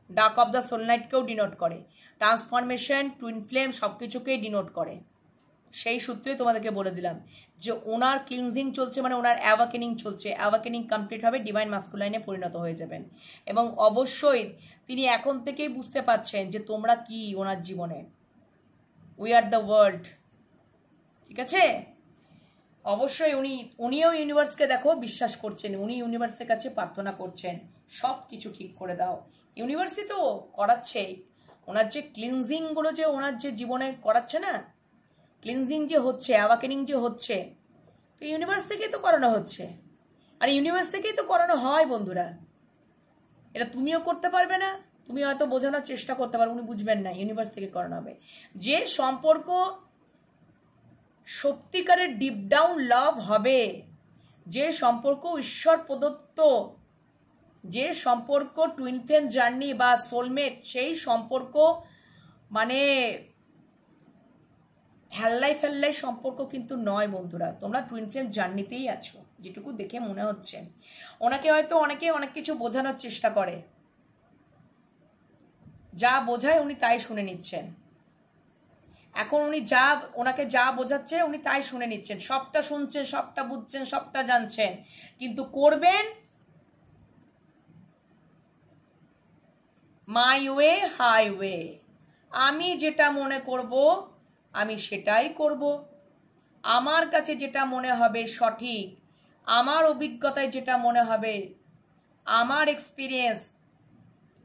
ডার্ক অফ দ্য সোলনাইটকেও ডিনোট করে, ট্রান্সফরমেশন, টুইন ফ্লেম সব কিছুকেই ডিনোট করে। সেই সূত্রে তোমাদেরকে বলে দিলাম যে ওনার ক্লিনজিং চলছে, মানে ওনার অ্যাওয়াকেনিং চলছে, অ্যাওয়াকেনিং কমপ্লিট হবে, ডিভাইন মাস্কুলাইনে পরিণত হয়ে যাবেন। এবং অবশ্যই তিনি এখন থেকেই বুঝতে পারছেন যে তোমরা কি ওনার জীবনে, উই আর দ্য ওয়ার্ল্ড, ঠিক আছে। অবশ্যই উনিও ইউনিভার্সকে দেখো বিশ্বাস করছেন, উনি ইউনিভার্সের কাছে প্রার্থনা করছেন সব কিছু ঠিক করে দাও। ইউনিভার্সই তো করাচ্ছেই, ওনার যে ক্লিনজিংগুলো যে ওনার যে জীবনে করাচ্ছে না, ক্লিনজিং যে হচ্ছে, অ্যাওয়াকেনিং যে হচ্ছে, তো ইউনিভার্স থেকেই তো করানো হচ্ছে, আর ইউনিভার্স থেকেই তো করানো হয় বন্ধুরা। এটা তুমিও করতে পারবে না, তুমি হয়তো বোঝানোর চেষ্টা করতে পারো, উনি বুঝবেন না, ইউনিভার্স থেকে করানো হবে। যে সম্পর্ক সত্যিকারের ডিপ ডাউন লাভ হবে, যে সম্পর্ক ঈশ্বর প্রদত্ত, যে সম্পর্ক টুইন ফ্লেম জার্নি বা সোলমেট, সেই সম্পর্ক মানে হেল্লাই সম্পর্ক কিন্তু নয় বন্ধুরা। তোমরা টুইন ফ্লেম জার্নিতেই আছো, যেটুকু দেখে মনে হচ্ছে। ওনাকে হয়তো অনেকে অনেক কিছু বোঝানোর চেষ্টা করে, যা বোঝায় উনি তাই শুনে নিচ্ছেন। এখন ওনাকে যা বোঝাচ্ছে উনি তাই শুনে নিচ্ছেন, সবটা শুনছেন, সবটা বুঝছেন, সবটা জানছেন, কিন্তু করবেন মাই ওয়ে হাইওয়ে। আমি যেটা মনে করব আমি সেটাই করব, আমার কাছে যেটা মনে হবে সঠিক, আমার অভিজ্ঞতায় যেটা মনে হবে, আমার এক্সপিরিয়েন্স,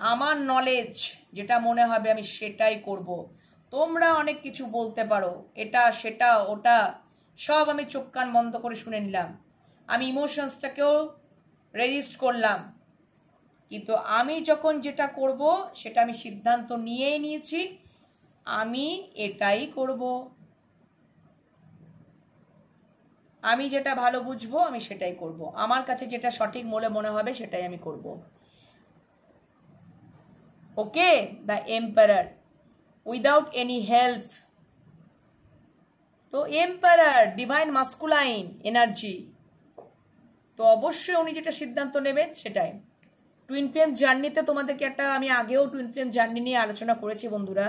আমার নলেজ যেটা মনে হবে আমি সেটাই করব। তোমরা অনেক কিছু বলতে পারো, এটা সেটা ওটা, সব আমি চোখ কান বন্ধ করে শুনে নিলাম, আমি ইমোশনসটাকেও রেজিস্ট করলাম, কিন্তু আমি যখন যেটা করব সেটা আমি সিদ্ধান্ত নিয়েই নিয়েছি, আমি এটাই করব, আমি যেটা ভালো বুঝবো আমি সেটাই করব, আমার কাছে যেটা সঠিক বলে মনে হবে সেটাই আমি করব। Okay, the empire without any help. তো এম্পায়ার ডিভাইন মাস্কুলাইন এনার্জি, তো অবশ্যই উনি যেটা সিদ্ধান্ত নেবেন সেটাই। টুইন ফ্লেম জার্নিতে তোমাদেরকে একটা, আমি আগেও টুইন ফ্লেম জার্নি নিয়ে আলোচনা করেছি বন্ধুরা।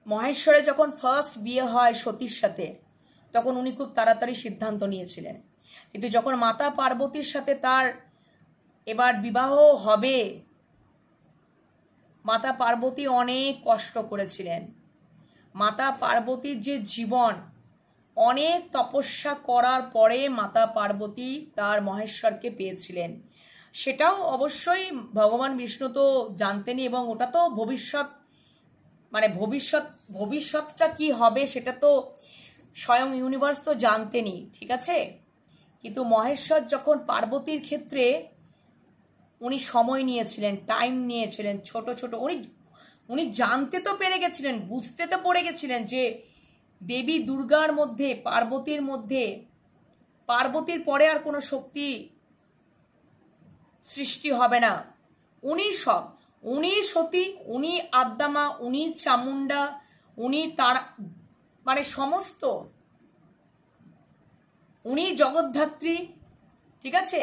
মহেশ্বরের যখন ফার্স্ট বিয়ে হয় সতীর সাথে, তখন উনি খুব তাড়াতাড়ি সিদ্ধান্ত নিয়েছিলেন, কিন্তু যখন মাতা পার্বতীর সাথে তার এবার বিবাহ হবে, মাতা পার্বতী অনেক কষ্ট করেছিলেন। মাতা পার্বতীর যে জীবন, অনেক তপস্যা করার পরে মাতা পার্বতী তার মহেশ্বরকে পেয়েছিলেন। সেটাও অবশ্যই ভগবান বিষ্ণু তো জানতেনই, এবং ওটা তো ভবিষ্যৎ, মানে ভবিষ্যৎটা কি হবে সেটা তো স্বয়ং ইউনিভার্স তো জানতেনই, ঠিক আছে। কিন্তু মহেশ্বর যখন পার্বতীর ক্ষেত্রে উনি সময় নিয়েছিলেন, টাইম নিয়েছিলেন, ছোট ছোট উনি জানতে তো পেরে গেছিলেন, বুঝতে তো পড়ে গেছিলেন যে দেবী দুর্গার মধ্যে, পার্বতীর মধ্যে, পার্বতীর পরে আর কোনো শক্তি সৃষ্টি হবে না। উনি সব, উনি সতী, উনি আদ্যামা, উনি চামুন্ডা, উনি তার মানে সমস্ত, উনি জগদ্ধাত্রী, ঠিক আছে,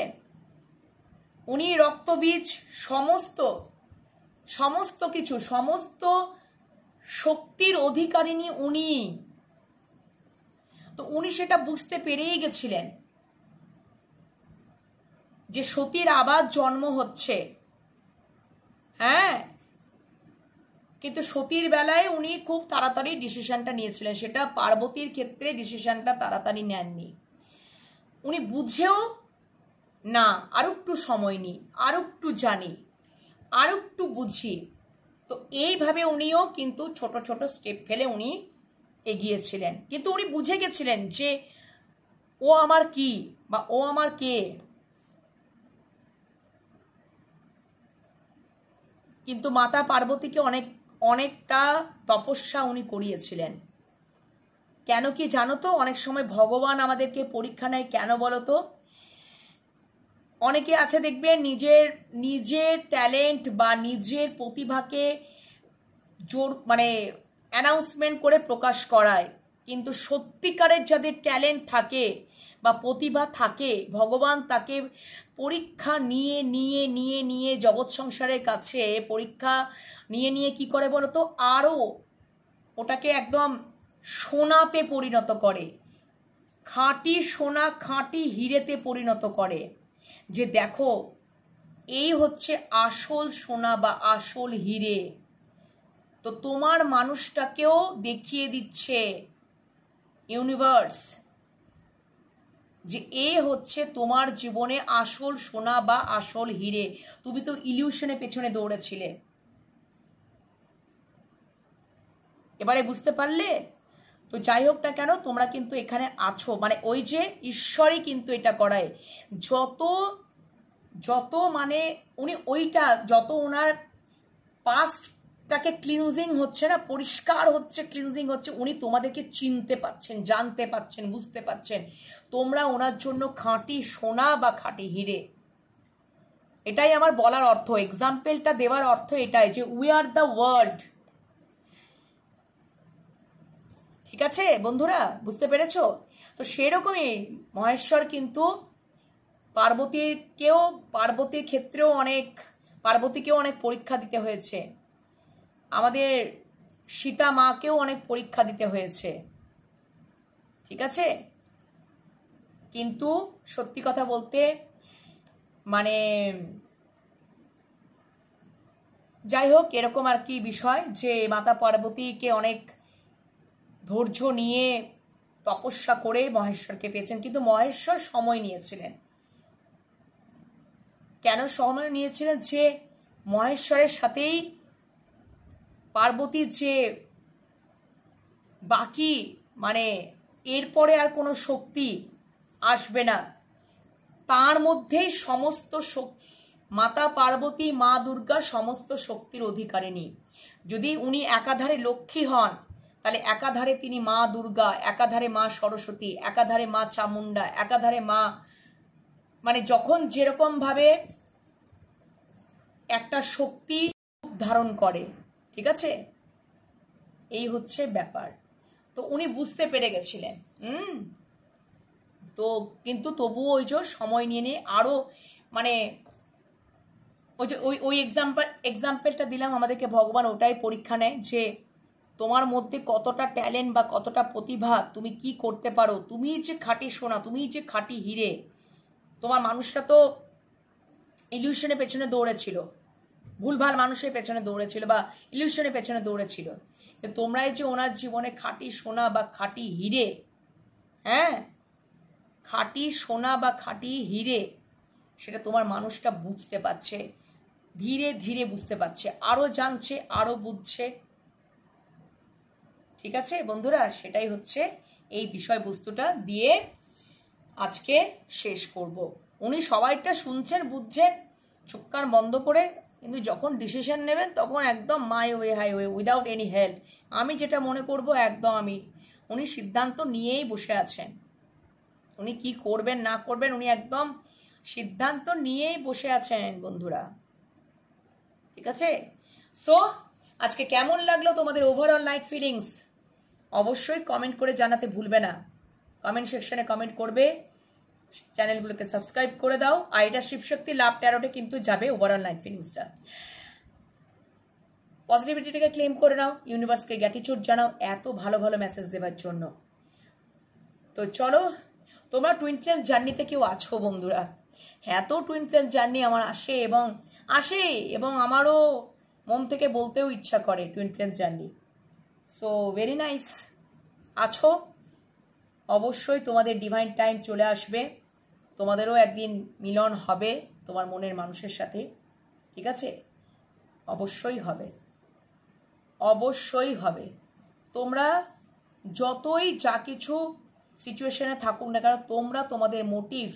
উনি রক্তবীজ, সমস্ত সমস্ত কিছু, সমস্ত শক্তির অধিকারিণী উনি। তো উনি সেটা বুঝতে পেরেই গেছিলেন যে সতীর আবার জন্ম হচ্ছে। হ্যাঁ, কিন্তু সতীর বেলায় উনি খুব তাড়াতাড়ি ডিসিশনটা নিয়েছিলেন, সেটা পার্বতীর ক্ষেত্রে ডিসিশনটা তাড়াতাড়ি নেননি। উনি বুঝেও না, আরো একটু সময় নিই, আরো একটু জানি, আরো একটু বুঝি। তো এইভাবে উনিও কিন্তু ছোট ছোট স্টেপ ফেলে উনি এগিয়েছিলেন, কিন্তু উনি বুঝে গেছিলেন যে ও আমার কি বা ও আমার কে। কিন্তু মাতা পার্বতীকে অনেকটা তপস্যা উনি করিয়েছিলেন। কেন কি জানো তো, অনেক সময় ভগবান আমাদেরকে পরীক্ষা নেয় কেন বলো তো? অনেকে আছে দেখবে নিজের ট্যালেন্ট বা নিজের প্রতিভাকে জোর মানে অ্যানাউন্সমেন্ট করে প্রকাশ করায়, কিন্তু সত্যিকারের যাদের ট্যালেন্ট থাকে বা প্রতিভা থাকে, ভগবান তাকে পরীক্ষা নিয়ে নিয়ে নিয়ে নিয়ে জগৎ সংসারের কাছে পরীক্ষা নিয়ে নিয়ে কি করে বলো তো, আরও ওটাকে একদম সোনাতে পরিণত করে, খাঁটি সোনা, খাঁটি হিরেতে পরিণত করে, যে দেখো এই হচ্ছে আসল সোনা বা আসল হিরে। তো তোমার মানুষটাকেও দেখিয়ে দিচ্ছে ইউনিভার্স যে এ হচ্ছে তোমার জীবনে আসল সোনা বা আসল হিরে। তুমি তো ইলিউশনের পেছনে দৌড়েছিলে। এবারে বুঝতে পারলে? তো যাই হোক না কেন, তোমরা কিন্তু এখানে আছো, মানে ওই যে ঈশ্বরই কিন্তু এটা করায়। যত যত মানে উনি ওইটা, যত ওনার পাস্টটাকে ক্লিনজিং হচ্ছে না, পরিষ্কার হচ্ছে, ক্লিনজিং হচ্ছে, উনি তোমাদেরকে চিনতে পাচ্ছেন, জানতে পাচ্ছেন, বুঝতে পাচ্ছেন তোমরা ওনার জন্য খাঁটি সোনা বা খাঁটি হিরে। এটাই আমার বলার অর্থ, এক্সাম্পলটা দেওয়ার অর্থ এটাই যে উই আর দ্য ওয়ার্ল্ড। ঠিক আছে বন্ধুরা, বুঝতে পেরেছ? তো সেরকমই মহেশ্বর কিন্তু পার্বতীর ক্ষেত্রেও পার্বতীকেও অনেক পরীক্ষা দিতে হয়েছে, আমাদের সীতা মাকেও অনেক পরীক্ষা দিতে হয়েছে, ঠিক আছে। কিন্তু সত্যি কথা বলতে মানে যাই হোক, এরকম আর কি বিষয় যে মাতা পার্বতীকে অনেক ধৈর্য নিয়ে তপস্যা করে মহেশ্বরকে পেয়েছেন, কিন্তু মহেশ্বর সময় নিয়েছিলেন। কেন সময় নিয়েছিলেন? যে মহেশ্বরের সাথেই পার্বতীর যে বাকি মানে এরপরে আর কোনো শক্তি আসবে না, তার মধ্যেই সমস্ত মাতা পার্বতী, মা দুর্গা সমস্ত শক্তির অধিকারিণী। যদি উনি একাধারে লক্ষ্মী হন, তাহলে একাধারে তিনি মা দুর্গা, একাধারে মা সরস্বতী, একাধারে মা চামুন্ডা, একাধারে মা, মানে যখন যেরকম ভাবে একটা শক্তি ধারণ করে, ঠিক আছে, এই হচ্ছে ব্যাপার। তো উনি বুঝতে পেরে গেছিলেন। তো কিন্তু তবুও ওই যে সময় নিয়ে নিয়ে আরো মানে ওই যে ওই এক্সাম্পলটা দিলাম, আমাদেরকে ভগবান ওটাই পরীক্ষা নেয় যে তোমার মধ্যে কতটা ট্যালেন্ট বা কতটা প্রতিভা, তুমি কি করতে পারো। তুমি যে খাঁটি সোনা, তুমি যে খাঁটি হিরে। তোমার মানুষটা তো ইলিউশনের পেছনে দৌড়েছিল, ভুলভাল মানুষের পেছনে দৌড়েছিল বা ইলিউশনের পেছনে দৌড়েছিল। তোমরাই যে ওনার জীবনে খাঁটি সোনা বা খাঁটি হিরে, হ্যাঁ, খাঁটি সোনা বা খাঁটি হিরে, সেটা তোমার মানুষটা বুঝতে পারছে, ধীরে ধীরে বুঝতে পারছে, আরও জানছে, আরও বুঝছে। ঠিক আছে বন্ধুরা, সেটাই হচ্ছে এই বিষয়বস্তুটা দিয়ে আজকে শেষ করব। উনি সবাইটা শুনছেন, বুঝছেন, চোখ কান বন্ধ করে, কিন্তু যখন ডিসিশন নেবেন তখন একদম my way high way, without any help. আমি যেটা মনে করব একদম উনি সিদ্ধান্ত নিয়েই বসে আছেন। উনি কি করবেন না করবেন উনি একদম সিদ্ধান্ত নিয়েই বসে আছেন বন্ধুরা। ঠিক আছে, সো আজকে কেমন লাগলো তোমাদের ওভারঅল নাইট ফিলিংস অবশ্যই কমেন্ট করে জানাতে ভুলবে না। কমেন্ট সেকশনে কমেন্ট করবে, চ্যানেলগুলোকে সাবস্ক্রাইব করে দাও। আর এটা শিবশক্তি লাভ ট্যারোটে কিন্তু যাবে ওভারঅল নাইট ফিলিংসটা। পজিটিভিটিটাকে ক্লেম করে নাও, ইউনিভার্সকে গ্র্যাটিটিউড জানাও এত ভালো ভালো মেসেজ দেওয়ার জন্য। তো চলো, তোমরা টুইন ফ্লেম জার্নিতে কেউ আছো বন্ধুরা? হ্যাঁ, তো টুইন ফ্লেম জার্নি আমার আসে এবং আমারও মন থেকে বলতেও ইচ্ছা করে twin flame journey. So very nice, আছো, অবশ্যই তোমাদের ডিভাইন টাইম চলে আসবে, তোমাদেরও একদিন মিলন হবে তোমার মনের মানুষের সাথে। ঠিক আছে, অবশ্যই হবে, অবশ্যই হবে। তোমরা যতই যা কিছু সিচুয়েশনে থাকুক না কেন, তোমরা তোমাদের মোটিভ,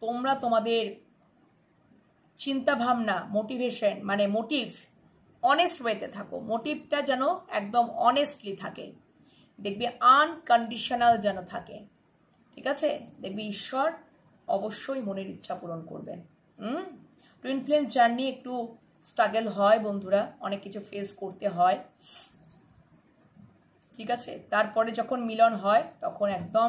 তোমরা তোমাদের চিন্তাভাবনা, মোটিভেশন মানে মোটিভ অনেস্ট ওয়েতে থাকো। মোটিভটা যেন একদম অনেস্টলি থাকে, দেখবি আনকন্ডিশনাল যেন থাকে। ঠিক আছে, দেখবি ঈশ্বর অবশ্যই মনের ইচ্ছা পূরণ করবেন। টুইন ফ্লেম জার্নি একটু স্ট্রাগল হয় বন্ধুরা, অনেক কিছু ফেস করতে হয়। ঠিক আছে, তারপরে যখন মিলন হয় তখন একদম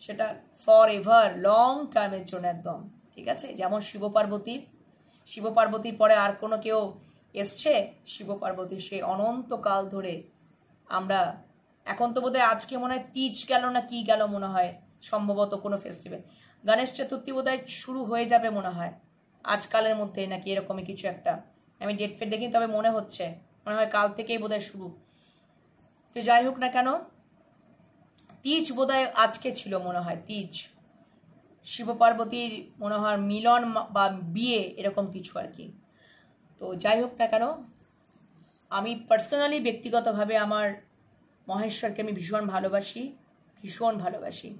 সেটা ফর এভার, লং টার্মের জন্য একদম। ঠিক আছে, যেমন শিব পার্বতীর পরে আর কোনো কেউ এসছে? শিব পার্বতী সে অনন্তকাল ধরে আমরা, এখন তো বোধহয় আজকে মনে হয় তিজ গেল না কি গেল মনে হয়, সম্ভবত কোনো ফেস্টিভ্যাল, গণেশ চতুর্থী বোধহয় শুরু হয়ে যাবে মনে হয় আজকালের মধ্যে নাকি এরকমই কিছু একটা। আমি ডেট ফেট দেখিনি, তবে মনে হয় কাল থেকেই বোধহয় শুরু। তো যাই হোক না কেন, তিজ বোধহয় আজকে ছিল মনে হয়, তিজ, শিব পার্বতীর মনে হয় মিলন বা বিয়ে এরকম কিছু আর কি। তো যাই হোক না কেন, আমি পার্সোনালি ব্যক্তিগতভাবে আমার মহেশ্বরকে আমি ভীষণ ভালোবাসি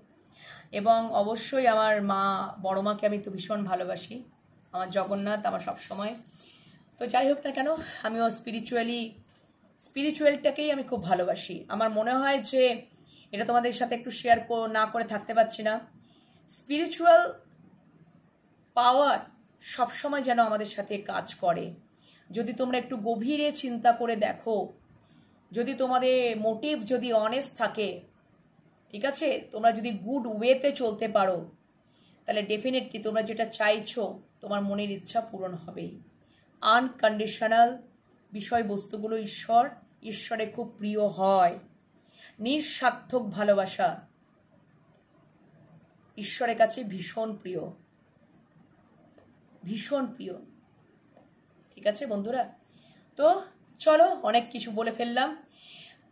এবং অবশ্যই আমার মা, বড় মাকে আমি তো ভীষণ ভালোবাসি, আমার জগন্নাথ আমার সব সময়। তো যাই হোক না কেন, আমিও স্পিরিচুয়ালটাকেই আমি খুব ভালোবাসি। আমার মনে হয় যে এটা তোমাদের সাথে একটু শেয়ার না করে থাকতে পারছি না। স্পিরিচুয়াল পাওয়ার সবসময় যেন আমাদের সাথে কাজ করে। যদি তোমরা একটু গভীরে চিন্তা করে দেখো, যদি তোমাদের মোটিভ যদি অনেস্ট থাকে, ঠিক আছে, তোমরা যদি গুড ওয়েতে চলতে পারো, তাহলে ডেফিনেটলি তোমরা যেটা চাইছো তোমার মনের ইচ্ছা পূরণ হবেই। আনকন্ডিশনাল বিষয়বস্তুগুলো ঈশ্বরে খুব প্রিয় হয়। নিঃস্বার্থক ভালোবাসা ঈশ্বরের কাছে ভীষণ প্রিয়। ঠিক আছে বন্ধুরা, তো চলো, অনেক কিছু বলে ফেললাম।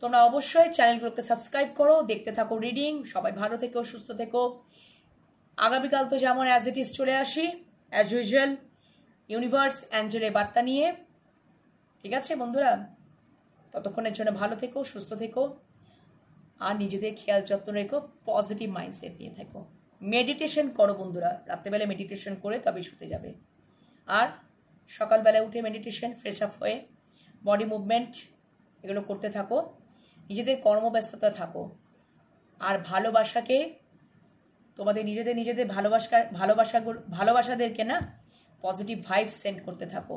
তোমরা অবশ্যই চ্যানেলগুলোকে সাবস্ক্রাইব করো, দেখতে থাকো রিডিং। সবাই ভালো থেকো, সুস্থ থেকো। আগামীকাল তো যেমন অ্যাজ ইট ইজ চলে আসি অ্যাজ ইউজুয়াল ইউনিভার্স অ্যাঞ্জেলের বার্তা নিয়ে। ঠিক আছে বন্ধুরা, ততক্ষণের জন্য ভালো থেকো, সুস্থ থেকো, আর নিজেদের খেয়াল যত্ন রেখো, পজিটিভ মাইন্ডসেট নিয়ে থাকো। মেডিটেশন করো বন্ধুরা, রাত্রেবেলা মেডিটেশন করে তবেই শুতে যাবে। আর সকালবেলা উঠে মেডিটেশন, ফ্রেশ আপ হয়ে বডি মুভমেন্ট এগুলো করতে থাকো, নিজেদের কর্মব্যস্ততা থাকো। আর ভালোবাসাকে, তোমাদের নিজেদের ভালোবাসাদেরকে না পজিটিভ ভাইবস সেন্ড করতে থাকো।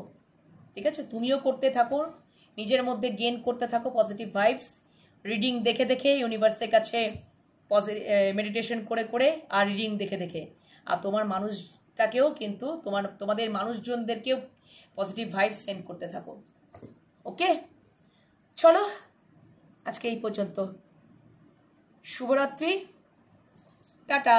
ঠিক আছে, তুমিও করতে থাকো, নিজের মধ্যে গেইন করতে থাকো পজিটিভ ভাইবস। রিডিং দেখে দেখে ইউনিভার্সের কাছে মেডিটেশন করে আর রিডিং দেখে। আর তোমার মানুষ টাকেও কিন্তু তোমাদের মানুষজনদেরকেও পজিটিভ ভাইব সেন্ড করতে থাকো। ওকে, চলো আজকে এই পর্যন্ত। শুভরাত্রি, টাটা।